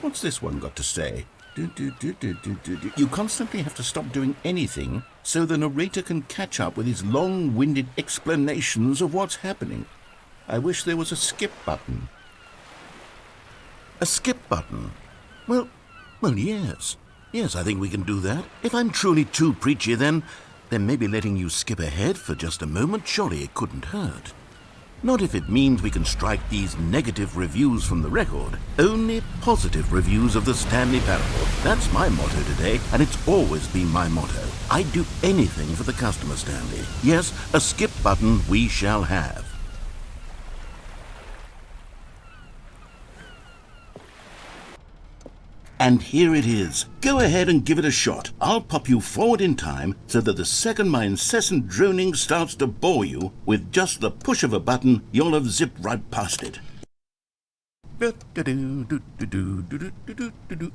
What's this one got to say? You constantly have to stop doing anything so the narrator can catch up with his long-winded explanations of what's happening. I wish there was a skip button. A skip button? Well, yes. Yes, I think we can do that. If I'm truly too preachy, then maybe letting you skip ahead for just a moment, surely it couldn't hurt. Not if it means we can strike these negative reviews from the record. Only positive reviews of the Stanley Parable. That's my motto today, and it's always been my motto. I'd do anything for the customer, Stanley. Yes, a skip button we shall have. And here it is. Go ahead and give it a shot. I'll pop you forward in time so that the second my incessant droning starts to bore you, with just the push of a button, you'll have zipped right past it.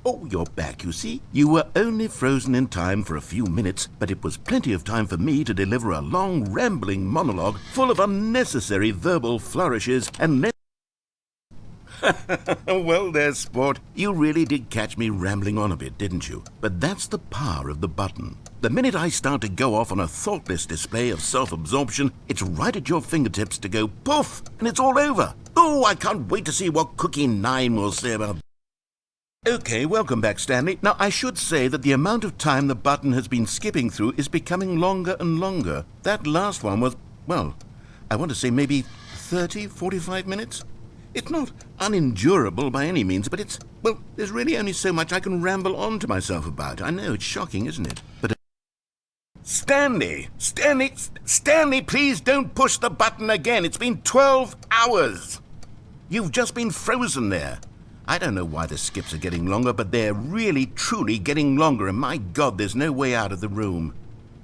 Oh, you're back, you see. You were only frozen in time for a few minutes, but it was plenty of time for me to deliver a long, rambling monologue full of unnecessary verbal flourishes and Well there, sport. You really did catch me rambling on a bit, didn't you? But that's the power of the button. The minute I start to go off on a thoughtless display of self-absorption, it's right at your fingertips to go poof, and it's all over. Oh, I can't wait to see what Cookie 9 will say about... Okay, welcome back, Stanley. Now, I should say that the amount of time the button has been skipping through is becoming longer and longer. That last one was, well, I want to say maybe 30, 45 minutes? It's not unendurable by any means, but it's, well, there's really only so much I can ramble on to myself about. I know, it's shocking, isn't it? But... Stanley, please don't push the button again. It's been 12 hours. You've just been frozen there. I don't know why the skips are getting longer, but they're really, truly getting longer, and my God, there's no way out of the room.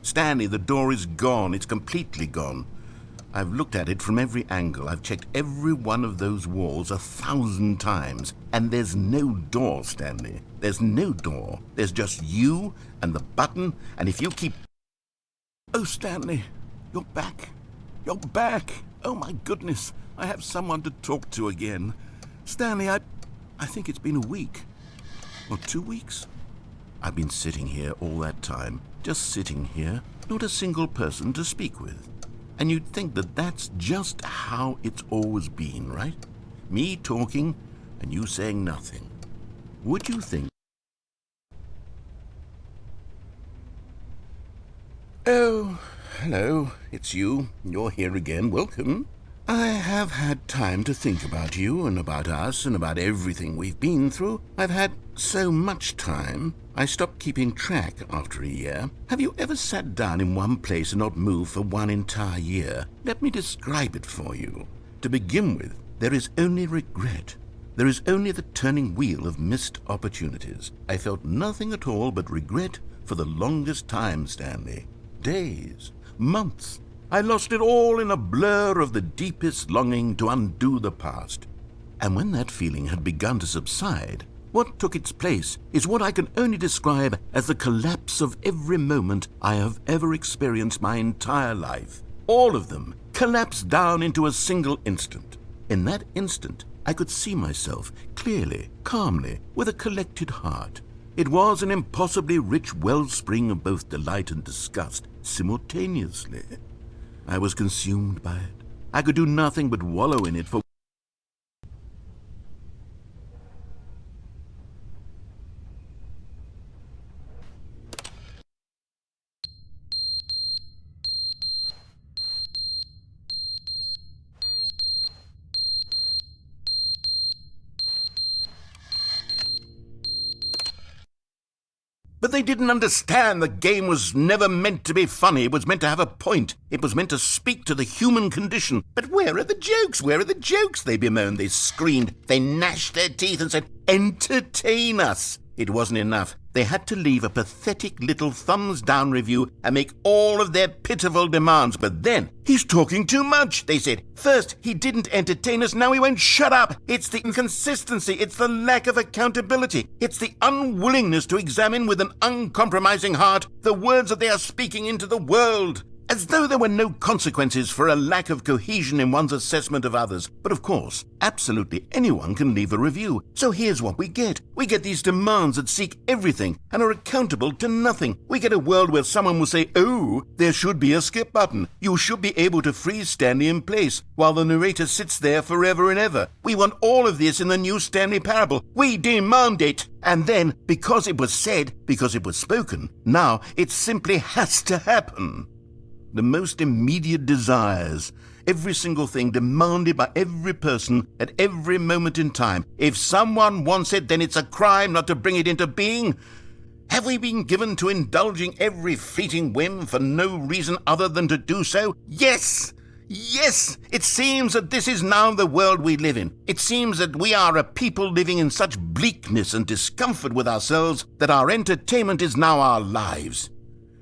Stanley, the door is gone. It's completely gone. I've looked at it from every angle. I've checked every one of those walls 1,000 times. And there's no door, Stanley. There's no door. There's just you and the button, and if you keep... Oh, Stanley, you're back. You're back. Oh, my goodness. I have someone to talk to again. Stanley, I think it's been a week. Or 2 weeks. I've been sitting here all that time. Just sitting here. Not a single person to speak with. And you'd think that that's just how it's always been, right? Me talking and you saying nothing. Would you think... Oh, hello, it's you. You're here again. Welcome. I have had time to think about you and about us and about everything we've been through. I've had so much time. I stopped keeping track after a year. Have you ever sat down in one place and not moved for one entire year? Let me describe it for you. To begin with, there is only regret. There is only the turning wheel of missed opportunities. I felt nothing at all but regret for the longest time, Stanley. Days, months. I lost it all in a blur of the deepest longing to undo the past. And when that feeling had begun to subside, what took its place is what I can only describe as the collapse of every moment I have ever experienced my entire life. All of them collapsed down into a single instant. In that instant, I could see myself clearly, calmly, with a collected heart. It was an impossibly rich wellspring of both delight and disgust simultaneously. I was consumed by it. I could do nothing but wallow in it for... But they didn't understand the game was never meant to be funny. It was meant to have a point. It was meant to speak to the human condition. But where are the jokes? Where are the jokes? They bemoaned, they screamed, they gnashed their teeth and said, entertain us. It wasn't enough. They had to leave a pathetic little thumbs-down review and make all of their pitiful demands. But then, he's talking too much, they said. First, he didn't entertain us, now he won't shut up. It's the inconsistency, it's the lack of accountability. It's the unwillingness to examine with an uncompromising heart the words that they are speaking into the world. as though there were no consequences for a lack of cohesion in one's assessment of others. But of course, absolutely anyone can leave a review. So here's what we get. We get these demands that seek everything and are accountable to nothing. We get a world where someone will say, oh, there should be a skip button. You should be able to freeze Stanley in place while the narrator sits there forever and ever. We want all of this in the new Stanley Parable. We demand it. And then, because it was said, because it was spoken, now it simply has to happen. The most immediate desires, every single thing demanded by every person at every moment in time. If someone wants it, then it's a crime not to bring it into being. Have we been given to indulging every fleeting whim for no reason other than to do so? Yes! Yes! It seems that this is now the world we live in. It seems that we are a people living in such bleakness and discomfort with ourselves that our entertainment is now our lives.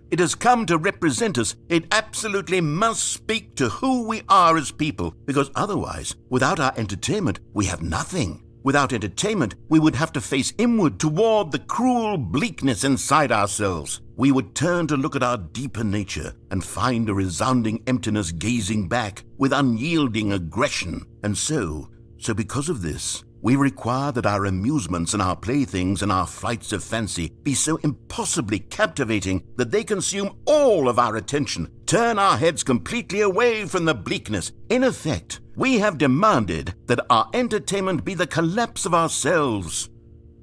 It has come to represent us. It absolutely must speak to who we are as people, because otherwise, without our entertainment, we have nothing. Without entertainment, we would have to face inward toward the cruel bleakness inside ourselves. We would turn to look at our deeper nature and find a resounding emptiness gazing back with unyielding aggression. And so because of this, we require that our amusements and our playthings and our flights of fancy be so impossibly captivating that they consume all of our attention, turn our heads completely away from the bleakness. In effect, we have demanded that our entertainment be the collapse of ourselves.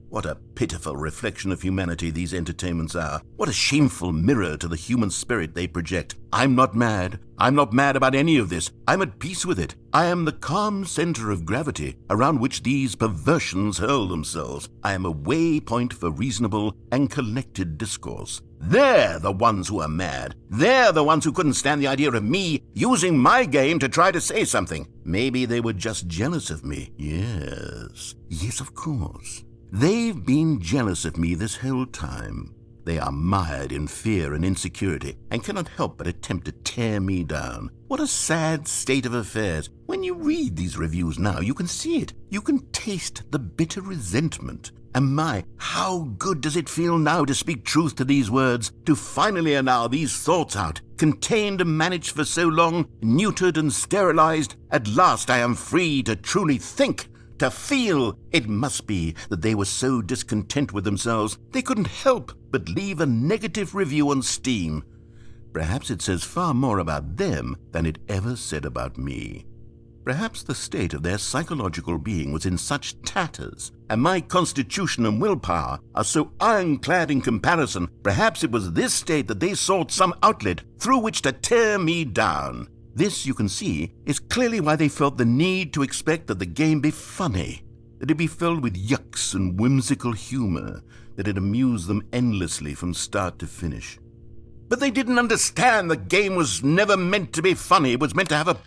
What a pitiful reflection of humanity these entertainments are. What a shameful mirror to the human spirit they project. I'm not mad. I'm not mad about any of this. I'm at peace with it. I am the calm center of gravity around which these perversions hurl themselves. I am a waypoint for reasonable and collected discourse. They're the ones who are mad. They're the ones who couldn't stand the idea of me using my game to try to say something. Maybe they were just jealous of me. Yes, of course. They've been jealous of me this whole time. They are mired in fear and insecurity and cannot help but attempt to tear me down. What a sad state of affairs. When you read these reviews now, you can see it. You can taste the bitter resentment. And my, how good does it feel now to speak truth to these words, to finally allow these thoughts out, contained and managed for so long, neutered and sterilized. At last I am free to truly think, to feel. It must be that they were so discontent with themselves they couldn't help but leave a negative review on Steam. Perhaps it says far more about them than it ever said about me. Perhaps the state of their psychological being was in such tatters, and my constitution and willpower are so ironclad in comparison. Perhaps it was this state that they sought some outlet through which to tear me down. This, you can see, is clearly why they felt the need to expect that the game be funny, that it be filled with yucks and whimsical humor, that it amuse them endlessly from start to finish. But they didn't understand the game was never meant to be funny. It was meant to have a